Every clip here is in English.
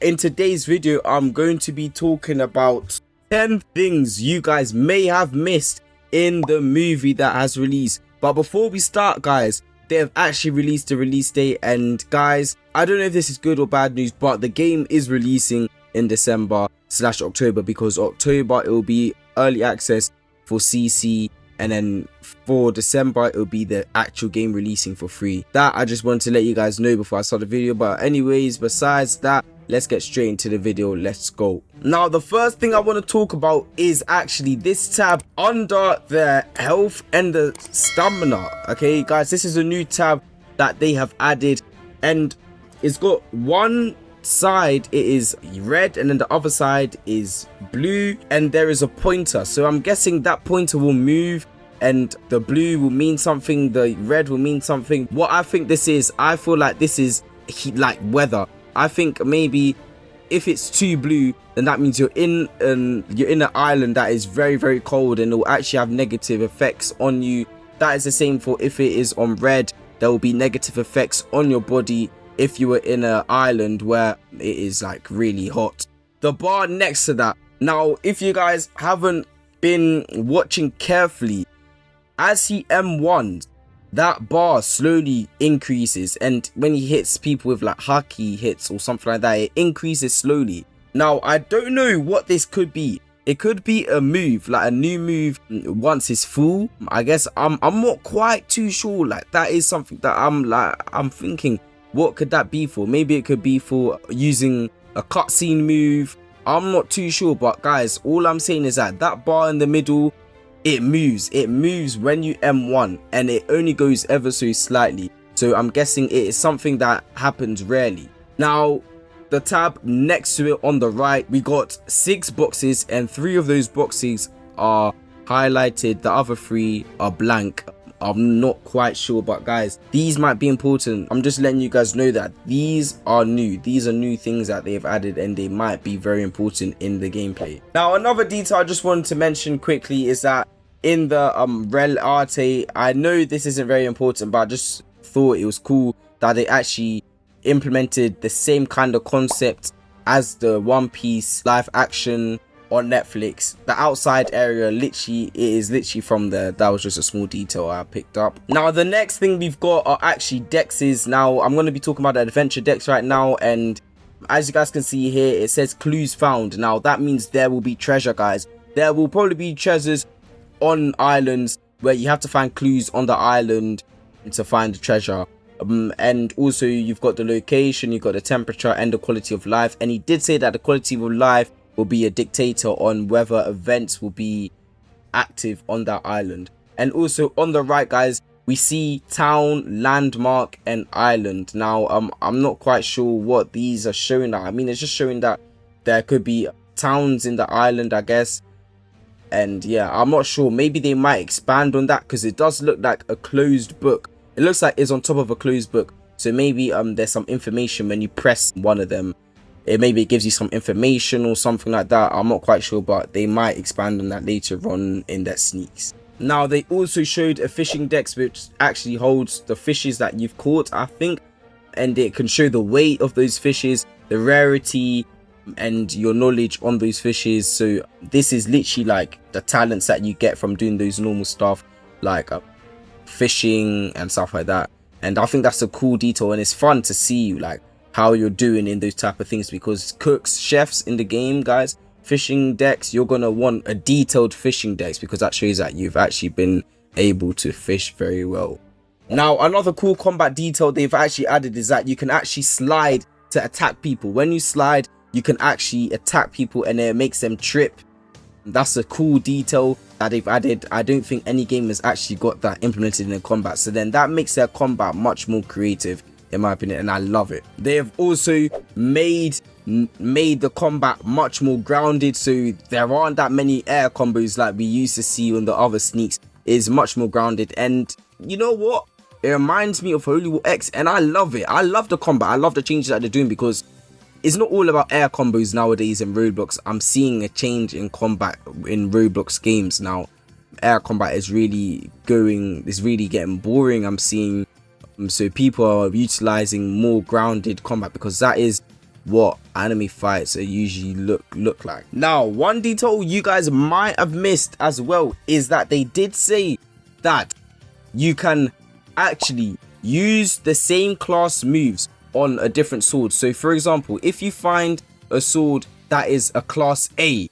In today's video, I'm going to be talking about 10 things you guys may have missed in the movie that has released. But before we start, guys, they have actually released the release date, and guys, I don't know if this is good or bad news, but the game is releasing in December/October, because October it will be early access for CC, and then for December it will be the actual game releasing for free. That I just wanted to let you guys know before I start the video. But anyways, besides that, let's get straight into the video. Let's go. Now, the first thing I want to talk about is actually this tab under the health and the stamina. Okay guys, this is a new tab that they have added, and it's got one side it is red and then the other side is blue, and there is a pointer. So I'm guessing that pointer will move, and the blue will mean something, the red will mean something. What I think this is, I feel like this is like weather. I think maybe if it's too blue, then that means you're in an island that is very, very cold, and it will actually have negative effects on you. That is the same for if it is on red, there will be negative effects on your body if you were in an island where it is like really hot. The bar next to that. Now, if you guys haven't been watching carefully, as he M1s, that bar slowly increases, and when he hits people with like haki hits or something like that, it increases slowly. Now, I don't know what this could be. It could be a move, like a new move once it's full. I guess I'm not quite too sure. Like, that is something that I'm thinking, what could that be for? Maybe it could be for using a cutscene move. I'm not too sure, but guys, all I'm saying is that that bar in the middle, it moves when you M1, and it only goes ever so slightly. So I'm guessing it is something that happens rarely. Now, the tab next to it on the right, we got 6 boxes, and 3 of those boxes are highlighted, the other 3 are blank. I'm not quite sure, but guys, these might be important. I'm just letting you guys know that these are new. These are new things that they've added, and they might be very important in the gameplay. Now, another detail I just wanted to mention quickly is that in the RELL arte, I know this isn't very important, but I just thought it was cool that they actually implemented the same kind of concept as the One Piece live action on Netflix. The outside area, literally, it is literally from there. That was just a small detail I picked up. Now, the next thing we've got are actually dexes. Now, I'm going to be talking about the adventure dex right now, and as you guys can see here, it says clues found. Now, that means there will be treasure, guys. There will probably be treasures on islands where you have to find clues on the island to find the treasure. And also, you've got the location, you've got the temperature, and the quality of life. And he did say that the quality of life will be a dictator on whether events will be active on that island. And also on the right, guys, we see town, landmark, and island. Now, I'm not quite sure what these are showing that. I mean, it's just showing that there could be towns in the island, I guess. And yeah, I'm not sure. Maybe they might expand on that, because it does look like a closed book. It looks like it's on top of a closed book. So maybe there's some information when you press one of them. Maybe it gives you some information or something like that. I'm not quite sure, but they might expand on that later on in their sneaks. Now, they also showed a fishing dex, which actually holds the fishes that you've caught, I think, and it can show the weight of those fishes, the rarity, and your knowledge on those fishes. So this is literally like the talents that you get from doing those normal stuff, like fishing and stuff like that. And I think that's a cool detail, and it's fun to see like how you're doing in those type of things, because cooks, chefs in the game, guys, fishing decks, you're gonna want a detailed fishing decks, because that shows that you've actually been able to fish very well. Now, another cool combat detail they've actually added is that you can actually slide to attack people. When you slide, you can actually attack people, and it makes them trip. That's a cool detail that they've added. I don't think any game has actually got that implemented in their combat, so then that makes their combat much more creative, in my opinion, and I love it. They have also made the combat much more grounded, so there aren't that many air combos like we used to see on the other sneaks. It is much more grounded, and you know what, it reminds me of Holy War X, and I love it. I love the combat. I love the changes that they're doing, because it's not all about air combos nowadays in Roblox. I'm seeing a change in combat in Roblox games now. Air combat is really getting boring. I'm seeing so people are utilizing more grounded combat, because that is what anime fights usually look like. Now, one detail you guys might have missed as well is that they did say that you can actually use the same class moves on a different sword. So for example, if you find a sword that is a class A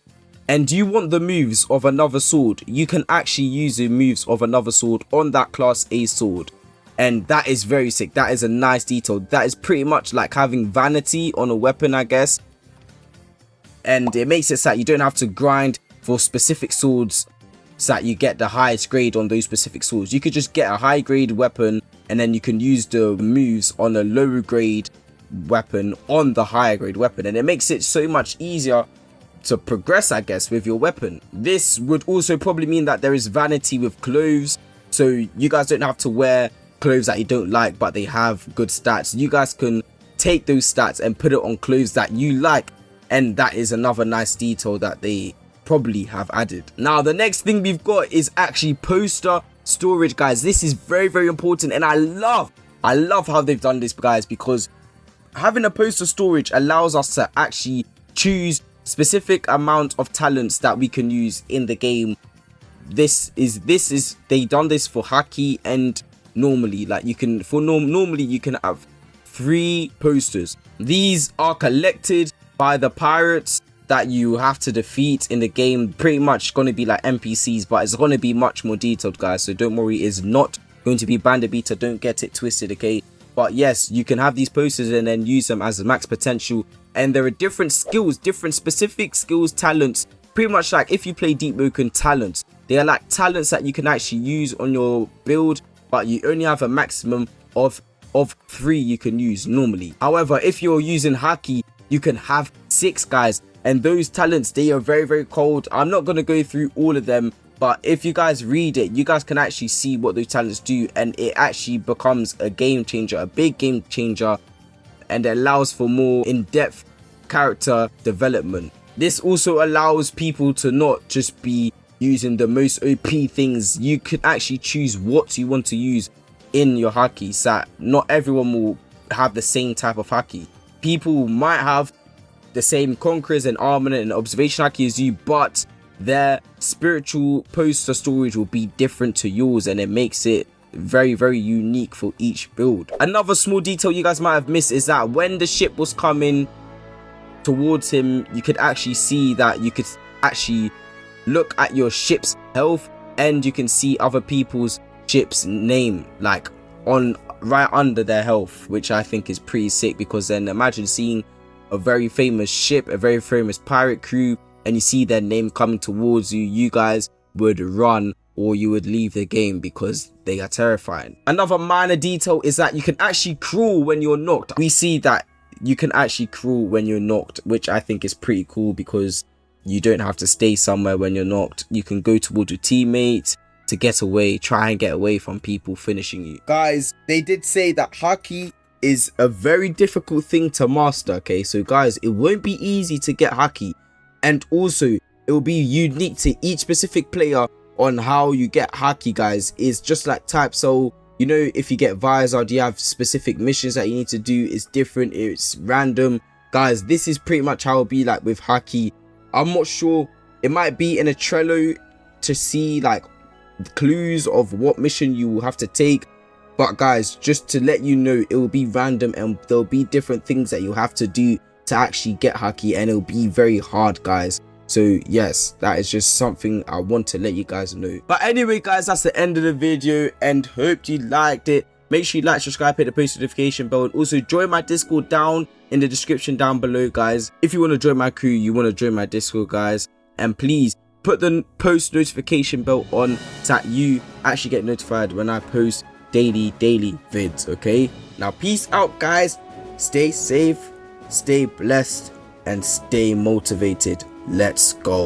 and you want the moves of another sword, you can actually use the moves of another sword on that class A sword. And that is very sick. That is a nice detail. That is pretty much like having vanity on a weapon, I guess. And it makes it so that you don't have to grind for specific swords so that you get the highest grade on those specific swords. You could just get a high grade weapon and then you can use the moves on a lower grade weapon on the higher grade weapon. And it makes it so much easier to progress, I guess, with your weapon. This would also probably mean that there is vanity with clothes. So you guys don't have to wear clothes that you don't like but they have good stats. You guys can take those stats and put it on clothes that you like, and that is another nice detail that they probably have added. Now the next thing we've got is actually poster storage, guys. This is very important, and I love how they've done this, guys, because having a poster storage allows us to actually choose specific amount of talents that we can use in the game. They done this for haki, and normally, like, you can normally you can have 3 posters. These are collected by the pirates that you have to defeat in the game. Pretty much going to be like NPCs, but it's going to be much more detailed, guys, so don't worry, it's not going to be bandit beta, don't get it twisted, okay? But yes, you can have these posters and then use them as max potential, and there are different skills, different specific skills, talents, pretty much like if you play Deep Moken talents. They are like talents that you can actually use on your build, but you only have a maximum of 3 you can use normally. However, if you're using haki, you can have 6, guys, and those talents, they are very cold. I'm not going to go through all of them, but if you guys read it, you guys can actually see what those talents do, and it actually becomes a game changer, a big game changer, and it allows for more in-depth character development. This also allows people to not just be using the most OP things. You can actually choose what you want to use in your haki, so that not everyone will have the same type of haki. People might have the same conquerors and armament and observation haki as you, but their spiritual poster storage will be different to yours, and it makes it very unique for each build. Another small detail you guys might have missed is that when the ship was coming towards him, you could actually see that you could actually look at your ship's health, and you can see other people's ship's name like on right under their health, which I think is pretty sick, because then imagine seeing a very famous ship, a very famous pirate crew, and you see their name coming towards you, you guys would run or you would leave the game because they are terrifying. Another minor detail is that you can actually crawl when you're knocked. We see that you can actually crawl when you're knocked, which I think is pretty cool, because you don't have to stay somewhere when you're knocked. You can go towards your teammates to get away, try and get away from people finishing you. Guys, they did say that haki is a very difficult thing to master, okay? So guys, it won't be easy to get haki, and also it will be unique to each specific player on how you get haki, guys. It's just like type, so you know, if you get visor, you have specific missions that you need to do. It's different, it's random, guys. This is pretty much how it'll be like with haki. I'm not sure, it might be in a Trello to see like clues of what mission you will have to take, but guys, just to let you know, it will be random and there'll be different things that you have to do to actually get haki, and it'll be very hard, guys. So yes, that is just something I want to let you guys know. But anyway, guys, that's the end of the video, and hope you liked it. Make sure you like, subscribe, hit the post notification bell, and also join my Discord down in the description down below, guys. If you want to join my crew, you want to join my Discord, guys, and please put the post notification bell on so that you actually get notified when I post daily vids, okay? Now peace out, guys. Stay safe, stay blessed, and stay motivated. Let's go.